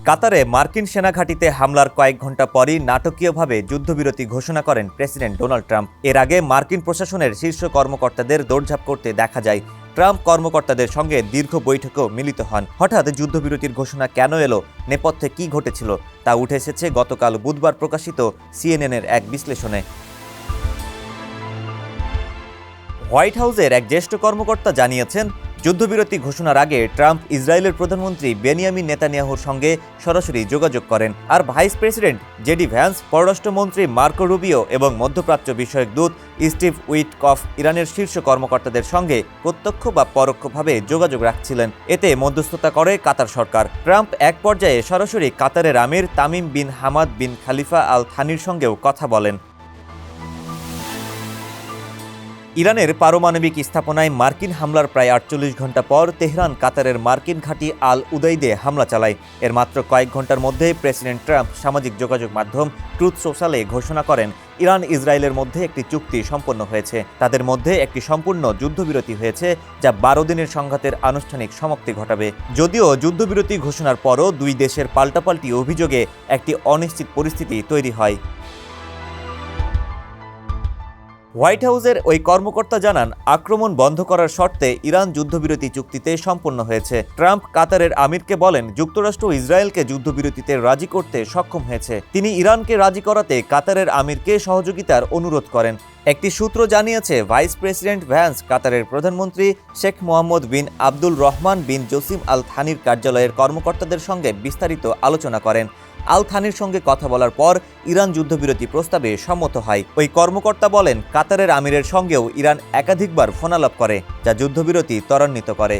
কাতারে মার্কিন সেনাঘাঁটিতে হামলার কয়েক ঘণ্টা পরই নাটকীয়ভাবে যুদ্ধবিরতি ঘোষণা করেন প্রেসিডেন্ট ডোনাল্ড ট্রাম্প। এর আগে মার্কিন প্রশাসনের শীর্ষ কর্মকর্তাদের দৌড়ঝাঁপ করতে দেখা যায়। ট্রাম্প কর্মকর্তাদের সঙ্গে দীর্ঘ বৈঠকেও মিলিত হন। হঠাৎ যুদ্ধবিরতির ঘোষণা কেন এলো, নেপথ্যে কি ঘটেছিল তা উঠে এসেছে গতকাল বুধবার প্রকাশিত সিএনএনের এক বিশ্লেষণে। হোয়াইট হাউসের এক জ্যেষ্ঠ কর্মকর্তা জানিয়েছেন, যুদ্ধবিরতি ঘোষণার আগে ট্রাম্প ইসরায়েলের প্রধানমন্ত্রী বেনিয়ামিন নেতানিয়াহুর সঙ্গে সরাসরি যোগাযোগ করেন, আর ভাইস প্রেসিডেন্ট জেডি ভ্যান্স, পররাষ্ট্রমন্ত্রী মার্কো রুবিও এবং মধ্যপ্রাচ্য বিষয়ক দূত স্টিভ উইটকফ ইরানের শীর্ষ কর্মকর্তাদের সঙ্গে প্রত্যক্ষ বা পরোক্ষভাবে যোগাযোগ রাখছিলেন। এতে মধ্যস্থতা করে কাতার সরকার। ট্রাম্প এক পর্যায়ে সরাসরি কাতারের আমির তামিম বিন হামাদ বিন খালিফা আল থানির সঙ্গেও কথা বলেন। ইরানের পারমাণবিক স্থাপনায় মার্কিন হামলার প্রায় ৪৮ ঘণ্টা পর তেহরান কাতারের মার্কিন ঘাঁটি আল উদাইদে হামলা চালায়। এর মাত্র কয়েক ঘণ্টার মধ্যে প্রেসিডেন্ট ট্রাম্প সামাজিক যোগাযোগ মাধ্যম ট্রুথ সোশ্যালে ঘোষণা করেন, ইরান ইসরায়েলের মধ্যে একটি চুক্তি সম্পন্ন হয়েছে। তাদের মধ্যে একটি সম্পূর্ণ যুদ্ধবিরতি হয়েছে, যা ১২ দিনের সংঘাতের আনুষ্ঠানিক সমাপ্তি ঘটাবে। যদিও যুদ্ধবিরতি ঘোষণার পরও দুই দেশের পাল্টাপাল্টি অভিযোগে একটি অনিশ্চিত পরিস্থিতি তৈরি হয়। হোয়াইট হাউসের ওই কর্মকর্তা জানান, আক্রমণ বন্ধ করার শর্তে ইরান যুদ্ধবিরতি চুক্তিতে সম্পন্ন হয়েছে। ট্রাম্প কাতারের আমিরকে বলেন, যুক্তরাষ্ট্র ইসরায়েলকে যুদ্ধবিরতিতে রাজি করতে সক্ষম হয়েছে। তিনি ইরানকে রাজি করাতে কাতারের আমিরকে সহযোগিতার অনুরোধ করেন। একটি সূত্র জানিয়েছে, ভাইস প্রেসিডেন্ট ভ্যান্স কাতারের প্রধানমন্ত্রী শেখ মোহাম্মদ বিন আব্দুল রহমান বিন জসিম আল থানির কার্যালয়ের কর্মকর্তাদের সঙ্গে বিস্তারিত আলোচনা করেন। আল থানির সঙ্গে কথা বলার পর ইরান যুদ্ধবিরতি প্রস্তাবে সম্মত হয়। ওই কর্মকর্তা বলেন, কাতারের আমিরের সঙ্গেও ইরান একাধিকবার ফোনালাপ করে, যা যুদ্ধবিরতি ত্বরান্বিত করে।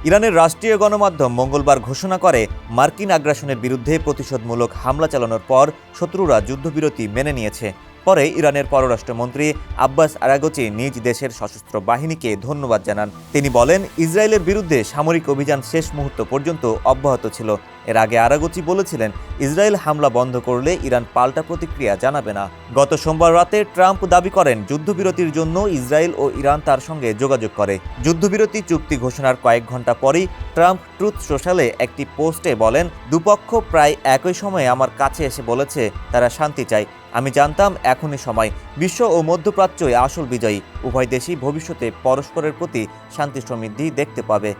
ইরানের রাষ্ট্রীয় গণমাধ্যম মঙ্গলবার ঘোষণা করে, মার্কিন আগ্রাসনের বিরুদ্ধে প্রতিশোধমূলক হামলা চালানোর পর শত্রুরা যুদ্ধবিরতি মেনে নিয়েছে। পরে ইরানের পররাষ্ট্রমন্ত্রী আব্বাস আরাগচি নিজ দেশের সশস্ত্র বাহিনীকে ধন্যবাদ জানান। তিনি বলেন, ইসরায়েলের বিরুদ্ধে সামরিক অভিযান শেষ মুহূর্ত পর্যন্ত অব্যাহত ছিল। এর আগে আরাগচি বলেছিলেন, ইসরায়েল হামলা বন্ধ করলে ইরান পাল্টা প্রতিক্রিয়া জানাবে না। গত সোমবার রাতে ট্রাম্প দাবি করেন, যুদ্ধবিরতির জন্য ইসরায়েল ও ইরান তার সঙ্গে যোগাযোগ করে। যুদ্ধবিরতি চুক্তি ঘোষণার কয়েক ঘণ্টা পরেই ট্রাম্প ট্রুথ সোশ্যালে একটি পোস্টে বলেন, দুপক্ষ প্রায় একই সময়ে আমার কাছে এসে বলেছে তারা শান্তি চায়। আমি জানতাম এখনই সময়। বিশ্ব ও মধ্যপ্রাচ্যই আসল বিজয়ী। উভয় দেশই ভবিষ্যতে পরস্পরের প্রতি শান্তি সমৃদ্ধি দেখতে পাবে।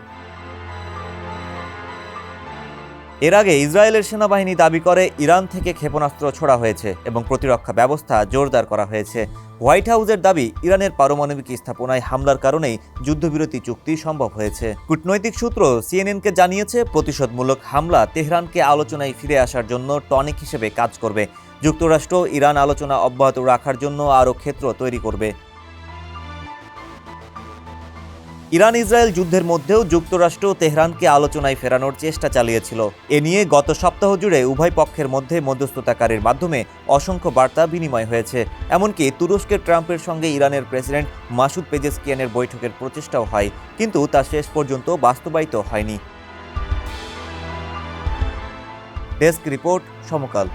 এর আগে ইসরায়েলের সেনাবাহিনী দাবি করে, ইরান থেকে ক্ষেপণাস্ত্র ছোড়া হয়েছে এবং প্রতিরক্ষা ব্যবস্থা জোরদার করা হয়েছে। হোয়াইট হাউসের দাবি, ইরানের পারমাণবিক স্থাপনায় হামলার কারণেই যুদ্ধবিরতি চুক্তি সম্ভব হয়েছে। কূটনৈতিক সূত্র সিএনএনকে জানিয়েছে, প্রতিশোধমূলক হামলা তেহরানকে আলোচনায় ফিরে আসার জন্য টনিক হিসেবে কাজ করবে। যুক্তরাষ্ট্র ইরান আলোচনা অব্যাহত রাখার জন্য আরও ক্ষেত্র তৈরি করবে। ইরান ইসরায়েল যুদ্ধের মধ্যেও যুক্তরাষ্ট্র তেহরানকে আলোচনায় ফেরানোর চেষ্টা চালিয়েছিল। এ নিয়ে গত সপ্তাহ জুড়ে উভয় পক্ষের মধ্যে মধ্যস্থতাকারীর মাধ্যমে অসংখ্য বার্তা বিনিময় হয়েছে। এমনকি তুরস্কের ট্রাম্পের সঙ্গে ইরানের প্রেসিডেন্ট মাসুদ পেজেশকিয়ানের বৈঠকের প্রচেষ্টাও হয়, কিন্তু তা শেষ পর্যন্ত বাস্তবায়িত হয়নি। ডেস্ক রিপোর্ট, সমকাল।